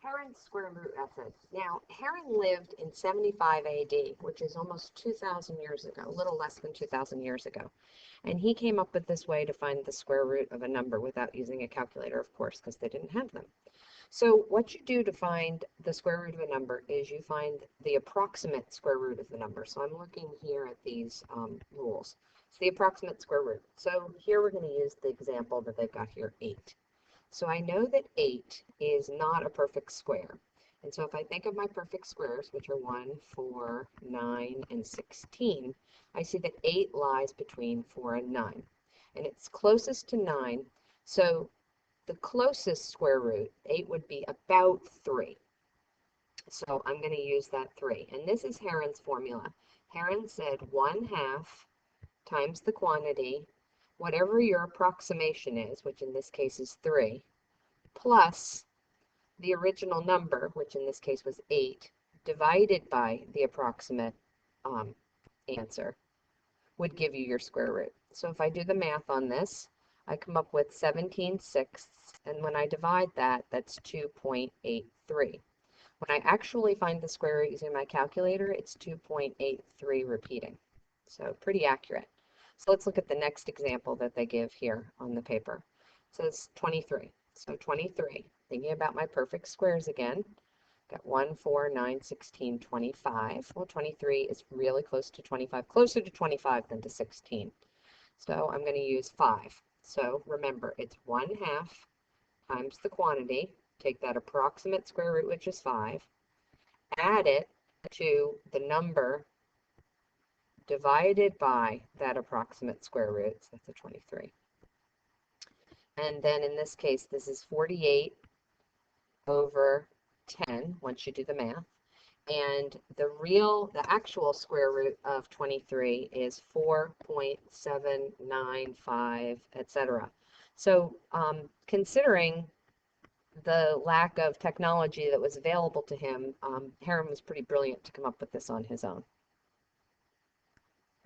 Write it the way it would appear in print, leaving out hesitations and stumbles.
Heron's square root method. Now, Heron lived in 75 AD, which is almost 2,000 years ago, a little less than 2,000 years ago. And he came up with this way to find the square root of a number without using a calculator, of course, because they didn't have them. So what you do to find the square root of a number is you find the approximate square root of the number. So I'm looking here at these rules. It's the approximate square root. So here we're going to use the example that they've got here, 8. So I know that 8 is not a perfect square. And so if I think of my perfect squares, which are 1, 4, 9, and 16, I see that 8 lies between 4 and 9. And it's closest to 9, so the closest square root, 8, would be about 3. So I'm going to use that 3. And this is Heron's formula. Heron said 1/2 times the quantity, whatever your approximation is, which in this case is 3, plus the original number, which in this case was 8, divided by the approximate answer, would give you your square root. So if I do the math on this, I come up with 17/6, and when I divide that, that's 2.83. When I actually find the square root using my calculator, it's 2.83 repeating. So pretty accurate. So let's look at the next example that they give here on the paper. It says 23. So 23, thinking about my perfect squares again, got 1, 4, 9, 16, 25. Well, 23 is really close to 25, closer to 25 than to 16. So I'm going to use 5. So remember, it's 1/2 times the quantity. Take that approximate square root, which is 5, add it to the number divided by that approximate square root, so that's a 23. And then in this case, this is 48 over 10, once you do the math. And the actual square root of 23 is 4.795, etc. So considering the lack of technology that was available to him, Heron was pretty brilliant to come up with this on his own.